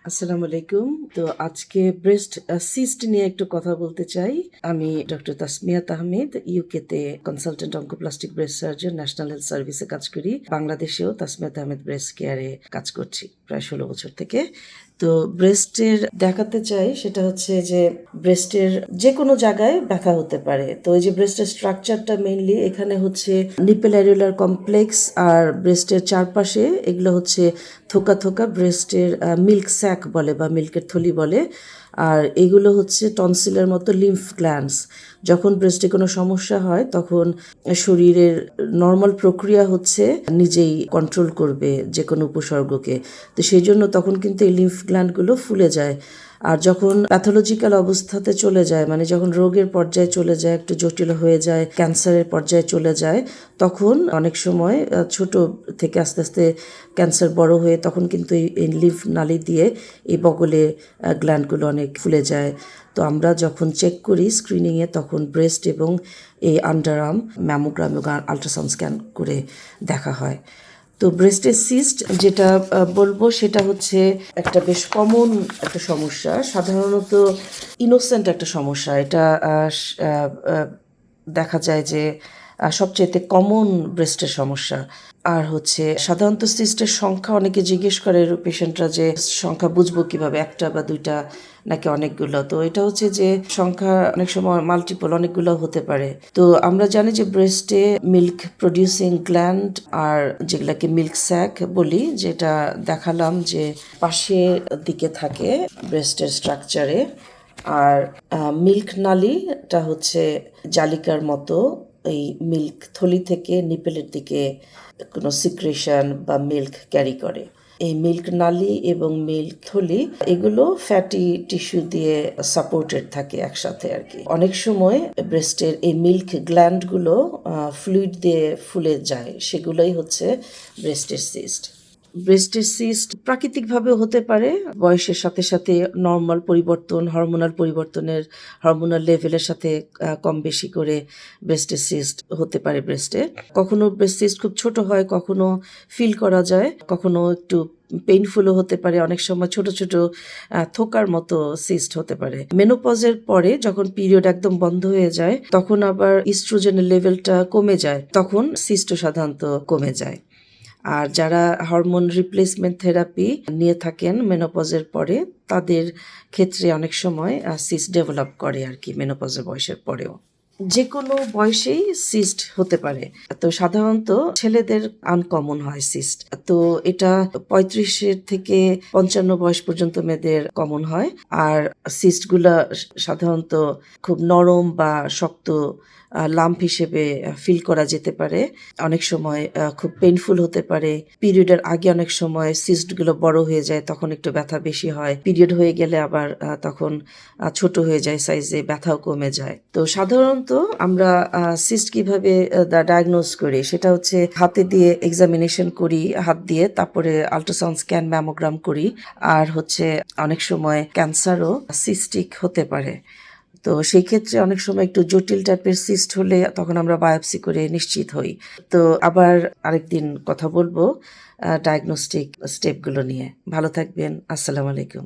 আসসালামু আলাইকুম। তো আজকে ব্রেস্ট সিস্ট নিয়ে একটু কথা বলতে চাই। আমি ডক্টর তাসমিয়াত আহমেদ, ইউকেতে consultant oncoplastic breast surgeon, national health সার্ভিসে কাজ করি। বাংলাদেশেও তাসমিয়াত আহমেদ ব্রেস্ট কেয়ারে কাজ করছি প্রায় 16 বছর থেকে। তো ব্রেস্টের দেখাতে চাই সেটা হচ্ছে যে ব্রেস্টের যে কোনো জায়গায় ব্যথা হতে পারে। তো এই যে ব্রেস্টের স্ট্রাকচারটা মেইনলি এখানে হচ্ছে নিপেল অ্যারিওলার কমপ্লেক্স আর ব্রেস্টের চারপাশে এগুলো হচ্ছে থোকা থোকা ব্রেস্টের মিল্ক স্যাক বলে বা মিল্কের থলি বলে। আর এগুলো হচ্ছে টনসিলের মতো লিম্ফ গ্ল্যান্ডস। যখন ব্রেস্টে কোনো সমস্যা হয় তখন শরীরের নর্মাল প্রক্রিয়া হচ্ছে নিজেই কন্ট্রোল করবে যে কোনো উপসর্গকে। তো সেই জন্য তখন কিন্তু এই লিম্ফ গ্ল্যান্ডগুলো ফুলে যায়। আর যখন প্যাথোলজিক্যাল অবস্থাতে চলে যায়, মানে যখন রোগের পর্যায়ে চলে যায়, একটু জটিল হয়ে যায়, ক্যান্সারের পর্যায়ে চলে যায়, তখন অনেক সময় ছোট থেকে আস্তে আস্তে ক্যান্সার বড় হয়ে তখন কিন্তু এই লিম্ফ নালি দিয়ে এই বগলে গ্ল্যান্ডগুলো অনেক ফুলে যায়। তো আমরা যখন চেক করি স্ক্রিনিংয়ে তখন ব্রেস্ট এবং এই আন্ডারআর্ম ম্যামোগ্রাম এবং আল্ট্রাসাউন্ড স্ক্যান করে দেখা হয়। তো ব্রেস্টের সিস্ট যেটা বলবো সেটা হচ্ছে একটা বেশ কমন একটা সমস্যা, সাধারণত ইনোসেন্ট একটা সমস্যা। এটা দেখা যায় যে সবচেয়ে কমন ব্রেস্টের সমস্যা। আর হচ্ছে সাধারণত সিস্টের সংখ্যা অনেকে জিজ্ঞেস করে পেশেন্টরা যে সংখ্যা বুঝবো কিভাবে, একটা বা দুইটা নাকি অনেকগুলো। তো এটা হচ্ছে যে সংখ্যা অনেক সময় মাল্টিপল অনেকগুলো হতে পারে। তো আমরা জানি যে ব্রেস্টে মিল্ক প্রডিউসিং গ্ল্যান্ড আর যেগুলাকে মিল্ক স্যাক বলি, যেটা দেখালাম যে পাশের দিকে থাকে ব্রেস্টের স্ট্রাকচারে। আর মিল্ক নালীটা হচ্ছে জালিকার মতো এই মিল্ক থলি থেকে নিপেলের দিকে কোনো সিক্রেশন বা মিল্ক ক্যারি করে। এই মিল্ক নালী এবং মিল্ক থলি এগুলো ফ্যাটি টিস্যু দিয়ে সাপোর্টেড থাকে একসাথে আর কি। অনেক সময় ব্রেস্টের এই মিল্ক গ্ল্যান্ডগুলো ফ্লুইড দিয়ে ফুলে যায়, সেগুলোই হচ্ছে ব্রেস্টের সিস্ট। ব্রেস্টের সিস্ট প্রাকৃতিকভাবে হতে পারে, বয়সের সাথে সাথে নর্মাল পরিবর্তন, হরমোনাল লেভেলের সাথে কম বেশি করে ব্রেস্টের সিস্ট হতে পারে ব্রেস্টে। কখনো ব্রেস্ট সিস্ট খুব ছোট হয়, কখনো ফিল করা যায়, কখনো একটু পেইনফুলও হতে পারে, অনেক সময় ছোট ছোট থোকার মতো সিস্ট হতে পারে। মেনোপজের পরে যখন পিরিয়ড একদম বন্ধ হয়ে যায় তখন আবার ইস্ট্রোজেনের লেভেলটা কমে যায়, তখন সিস্টও সাধারণত কমে যায়। আর যারা হরমোন রিপ্লেসমেন্ট থেরাপি নিয়ে থাকেন মেনোপজের পরে, তাদের ক্ষেত্রে অনেক সময় সিস্ট ডেভেলপ করে আর কি মেনোপজের বয়সের পরেও। যে কোনো বয়সেই সিস্ট হতে পারে। তো সাধারণত ছেলেদের আনকমন হয় সিস্ট। তো এটা 35 থেকে 55 বয়স পর্যন্ত মেয়েদের কমন হয়। আর সিস্টগুলা সাধারণত খুব নরম বা শক্ত লাম্প হিসেবে ফিল করা যেতে পারে। অনেক সময় খুব পেইনফুল হতে পারে। পিরিয়ডের আগে অনেক সময় সিস্টগুলো বড় হয়ে যায়, তখন একটু ব্যথা বেশি হয়। পিরিয়ড হয়ে গেলে আবার তখন ছোট হয়ে যায় সাইজে, ব্যথাও কমে যায়। তো সাধারণত আমরা সিস্ট কিভাবে ডায়াগনোজ করি সেটা হচ্ছে হাতে দিয়ে এক্সামিনেশন করি, হাত দিয়ে, তারপরে আল্ট্রাসাউন্ড স্ক্যান, ম্যামোগ্রাম করি। আর হচ্ছে অনেক সময় ক্যান্সারও সিস্টিক হতে পারে। তো সেই ক্ষেত্রে অনেক সময় একটু জটিল টাইপের সিস্ট হলে তখন আমরা বায়োপসি করে নিশ্চিত হই। তো আবার আরেকদিন কথা বলবো ডায়াগনস্টিক স্টেপগুলো নিয়ে। ভালো থাকবেন। আসসালামু আলাইকুম।